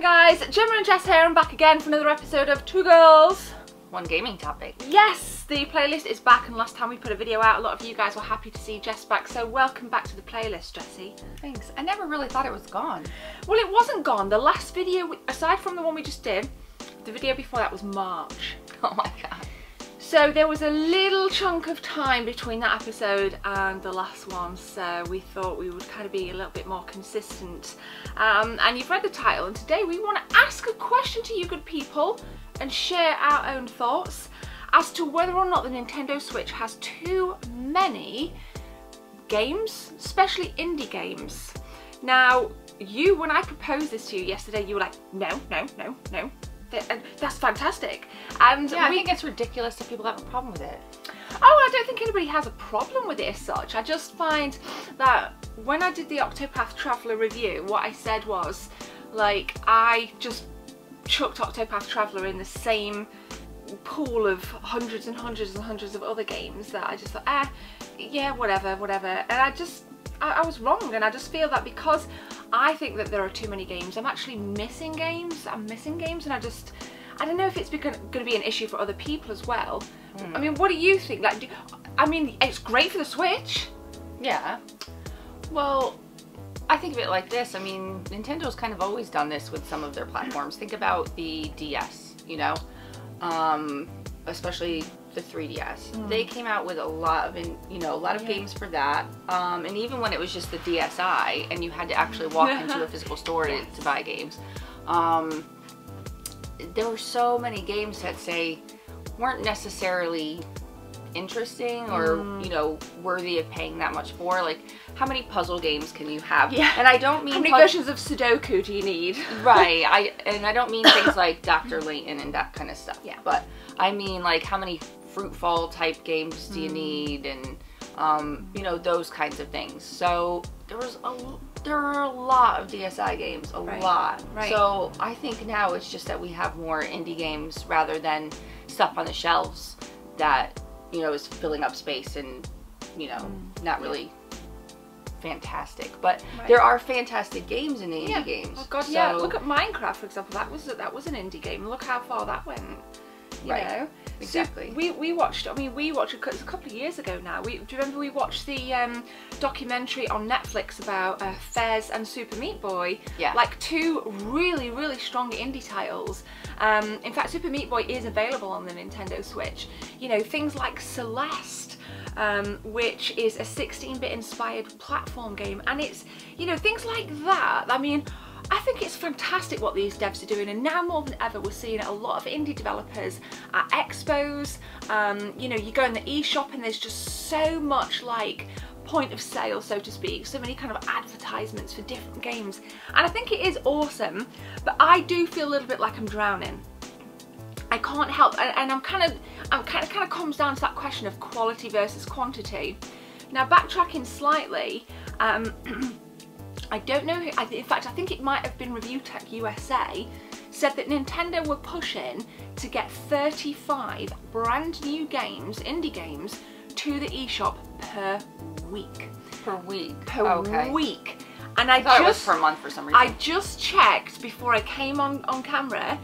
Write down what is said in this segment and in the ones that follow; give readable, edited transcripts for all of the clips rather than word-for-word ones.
Hi guys, Gemma and Jess here. I'm back again for another episode of Two Girls, One Gaming Topic. Yes, the playlist is back, and last time we put a video out, a lot of you guys were happy to see Jess back, so welcome back to the playlist, Jessie. Thanks. I never really thought it was gone. Well, it wasn't gone. The last video, aside from the one we just did, the video before that was March. Oh my god. So there was a little chunk of time between that episode and the last one, so we thought we would kind of be a little bit more consistent. And you've read the title, and today we want to ask a question to you good people and share our own thoughts as to whether or not the Nintendo Switch has too many games, especially indie games. Now, when I proposed this to you yesterday, you were like, no. That's fantastic. And yeah, I think it's ridiculous that people have a problem with it. Oh, I don't think anybody has a problem with it as such. I just find that when I did the Octopath Traveler review, what I said was, like, I just chucked Octopath Traveler in the same pool of hundreds and hundreds and hundreds of other games that I just thought, yeah, whatever. And I was wrong, and I just feel that because I think that there are too many games, I'm actually missing games. I'm missing games, and I don't know if it's going to be an issue for other people as well. I mean, what do you think? Like, I mean, it's great for the Switch. Yeah. Well, I think of it like this. I mean, Nintendo's kind of always done this with some of their platforms. Think about the DS, you know, especially the 3DS. They came out with a lot of games for that. And even when it was just the DSi and you had to actually walk into a physical store to buy games, there were so many games that weren't necessarily interesting or worthy of paying that much for. Like, how many puzzle games can you have? Yeah. And I don't mean how many versions of Sudoku do you need? Right. I don't mean things like Dr. Layton and that kind of stuff. Yeah. But I mean, like, how many Fruitfall type games do you need, and those kinds of things. So there are a lot of DSi games, a lot. Right. So I think now it's just that we have more indie games rather than stuff on the shelves that is filling up space and not really fantastic. But there are fantastic games in the indie games. Oh god, yeah. Look at Minecraft, for example. That was an indie game. Look how far that went. You know? Exactly. So we watched it a couple of years ago now. Do you remember we watched the documentary on Netflix about Fez and Super Meat Boy? Yeah. Like, two really, really strong indie titles. In fact, Super Meat Boy is available on the Nintendo Switch. You know, things like Celeste, which is a 16-bit inspired platform game, and it's, things like that. I mean, I think it's fantastic what these devs are doing, and now more than ever we're seeing a lot of indie developers at expos. You go in the eShop and there's just so much, like, point of sale, so to speak, so many kind of advertisements for different games, and I think it is awesome, but I do feel a little bit like I'm drowning. I can't help, and I'm kind of comes down to that question of quality versus quantity. Now, backtracking slightly, I don't know who, in fact I think it might have been Review Tech USA, said that Nintendo were pushing to get 35 brand new games, indie games, to the eShop per week. Per week? Per week. And I thought it was per month for some reason. I just checked before I came on camera,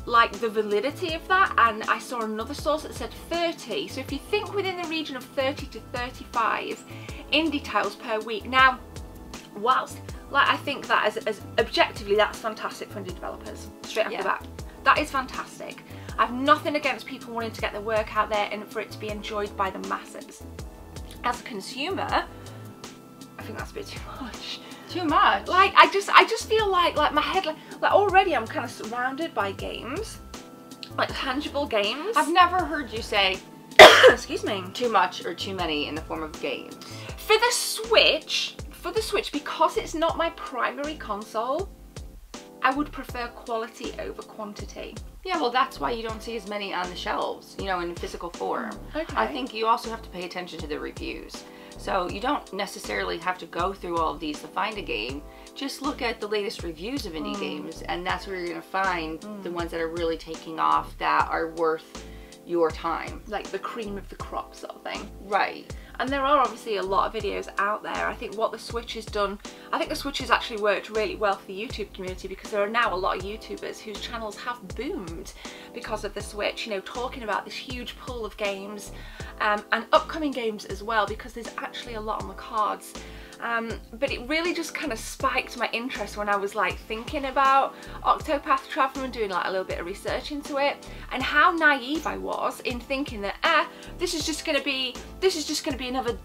like, the validity of that, and I saw another source that said 30. So if you think within the region of 30 to 35 indie titles per week. Now, whilst, like, I think that as objectively that's fantastic for indie developers, straight off the bat. That is fantastic. I have nothing against people wanting to get their work out there and for it to be enjoyed by the masses. As a consumer, I think that's a bit too much. Too much? Like, I just feel like my head, like already I'm kind of surrounded by games, like tangible games. I've never heard you say excuse me, too much or too many in the form of games. For the Switch, because it's not my primary console, I would prefer quality over quantity. Yeah, well, that's why you don't see as many on the shelves, in physical form. Okay. I think you also have to pay attention to the reviews. So you don't necessarily have to go through all of these to find a game. Just look at the latest reviews of indie games, and that's where you're going to find the ones that are really taking off, that are worth your time. Like the cream of the crop sort of thing. Right. And there are obviously a lot of videos out there. I think what the Switch has done, I think the Switch has actually worked really well for the YouTube community, because there are now a lot of YouTubers whose channels have boomed because of the Switch, you know, talking about this huge pool of games and upcoming games as well, because there's actually a lot on the cards. But it really just kind of spiked my interest when I was like thinking about Octopath Traveler and doing like a little bit of research into it, and how naive I was in thinking that this is just gonna be another,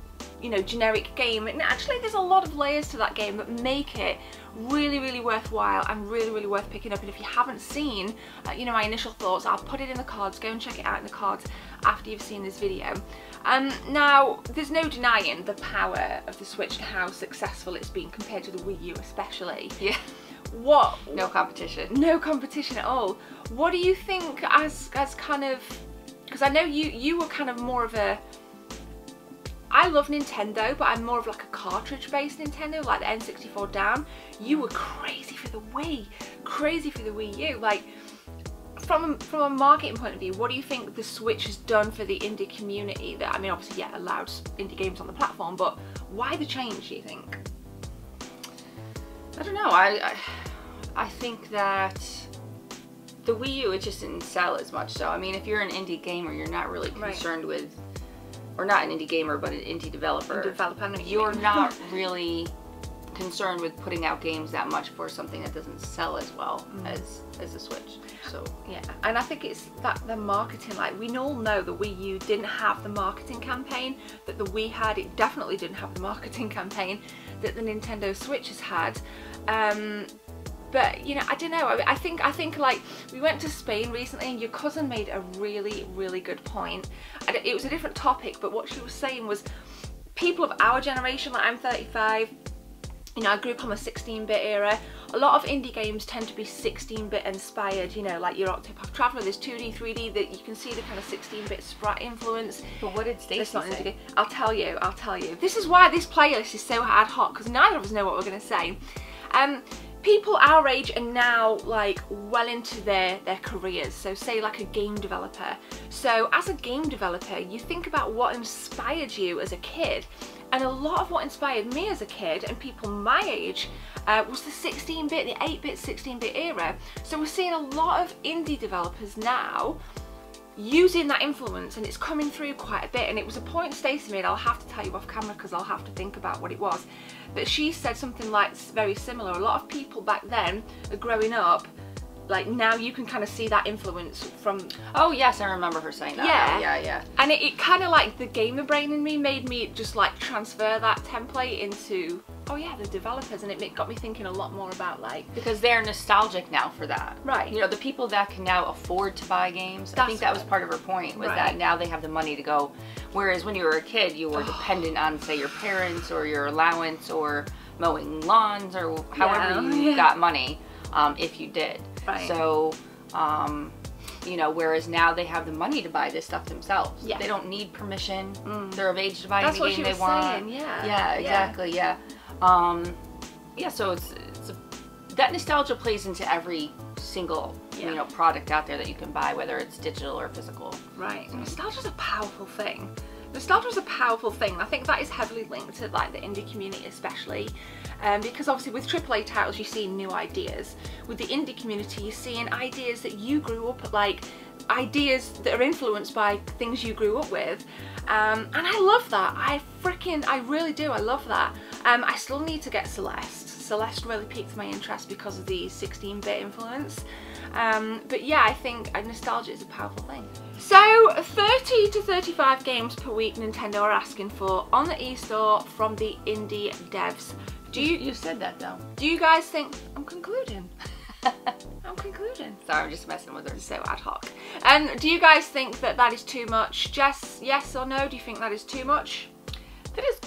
you know, generic game. And actually there's a lot of layers to that game that make it really, really worthwhile and really, really worth picking up. And if you haven't seen you know, my initial thoughts, I'll put it in the cards. Go and check it out in the cards after you've seen this video. Now, there's no denying the power of the Switch and how successful it's been compared to the Wii U especially. Yeah. No competition. No competition at all. What do you think as kind of, because I know you were kind of more of a, I love Nintendo, but I'm more of like a cartridge-based Nintendo, like the N64 down. You were crazy for the Wii, crazy for the Wii U. Like, from a marketing point of view, what do you think the Switch has done for the indie community? That, I mean, obviously, yeah, allowed indie games on the platform, but why the change, do you think? I don't know. I think that the Wii U, it just didn't sell as much. So, I mean, if you're an indie gamer, you're not really concerned with, or not an indie gamer, but an indie developer. You're not really concerned with putting out games that much for something that doesn't sell as well as the Switch. So yeah, and I think it's that the marketing, like we all know the Wii U didn't have the marketing campaign that the Wii had. It definitely didn't have the marketing campaign that the Nintendo Switch has had. But you know, I don't know. I think like we went to Spain recently, and your cousin made a really, really good point. And it was a different topic, but what she was saying was, people of our generation, like I'm 35. You know, I grew up on the 16-bit era. A lot of indie games tend to be 16-bit inspired, you know, like your Octopath Traveler, there's 2D, 3D, that you can see the kind of 16-bit sprite influence. But what did Stacey say? I'll tell you. This is why this playlist is so ad hoc, because neither of us know what we're going to say. People our age are now like well into their careers, so say like a game developer. So as a game developer, you think about what inspired you as a kid. And a lot of what inspired me as a kid, and people my age, was the 16-bit, the 8-bit, 16-bit era. So we're seeing a lot of indie developers now using that influence, and it's coming through quite a bit. And it was a point Stacey made, I'll have to tell you off camera because I'll have to think about what it was, but she said something like very similar. A lot of people back then are growing up, like now you can kind of see that influence from... Oh yes, I remember her saying that. Yeah. And it kind of like the gamer brain in me made me just like transfer that template into, oh yeah, the developers, and it got me thinking a lot more about like... Because they're nostalgic now for that. Right. You know, the people that can now afford to buy games, I think that was part of her point, was that now they have the money to go. Whereas when you were a kid, you were dependent on, say, your parents or your allowance or mowing lawns or however you got money, if you did. Right. So, you know, whereas now they have the money to buy this stuff themselves. Yeah. They don't need permission. They're of age to buy any game they want. Saying, yeah. Yeah, exactly. Yeah. Yeah. So that nostalgia plays into every single you know, product out there that you can buy, whether it's digital or physical. Right. Nostalgia's a powerful thing. Nostalgia is a powerful thing. I think that is heavily linked to like the indie community especially, because obviously with AAA titles you see new ideas. With the indie community you're seeing ideas that you grew up, like ideas that are influenced by things you grew up with, and I love that. I really do. I love that. I still need to get Celeste. Celeste really piqued my interest because of the 16-bit influence. But yeah, I think nostalgia is a powerful thing. So 30 to 35 games per week Nintendo are asking for on the eStore from the indie devs. You said that though. Do you guys think... I'm concluding. I'm concluding. Sorry, I'm just messing with her. So ad hoc. Do you guys think that is too much? Jess, yes or no? Do you think that is too much? That is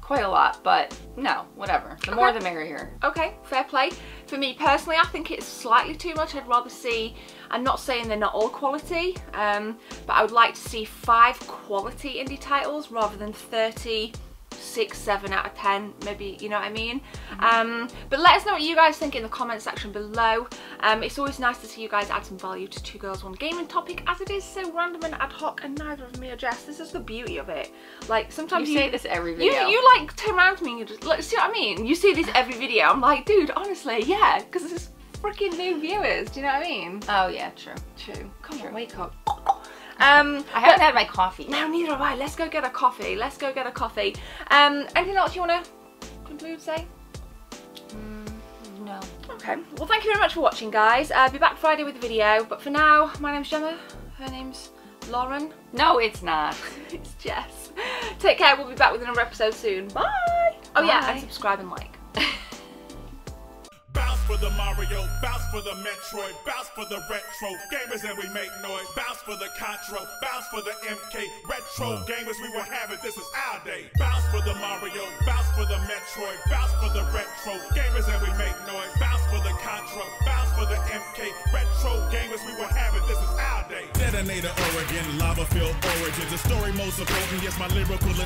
quite a lot, but no, whatever. The more the merrier. Okay, fair play. For me personally, I think it's slightly too much. I'd rather see, I'm not saying they're not all quality, but I would like to see 5 quality indie titles rather than 30, 6, 7 out of 10, maybe, you know what I mean? But let us know what you guys think in the comment section below. It's always nice to see you guys add some value to Two Girls One Gaming topic, as it is so random and ad hoc, and neither of me or Jess. This is the beauty of it. Like, sometimes you say this every video. You like turn around to me and you just, like, see what I mean? You see this every video. I'm like, dude, honestly, yeah, because this is freaking new viewers. Do you know what I mean? Oh yeah, true. Come on, wake up. I haven't had my coffee. No, neither have I. Let's go get a coffee. Anything else you want to conclude, say? No. Okay. Well, thank you very much for watching, guys. I'll be back Friday with a video. But for now, my name's Gemma. Her name's Lauren. No, it's not. It's Jess. Take care. We'll be back with another episode soon. Bye. Oh yeah, and subscribe and like. Bounce for the Mario, bounce for the Metroid, bounce for the retro gamers and we make noise. Bounce for the Contra, bounce for the MK retro gamers. We will have it. This is our day. Bounce for the Mario, bounce for the Metroid, bounce for the retro gamers and we make noise. Bounce for the Contra, bounce for the MK retro gamers. We will have it. This is our day. Detonator Oregon, lava field origins. The story most important. Yes, my lyrical.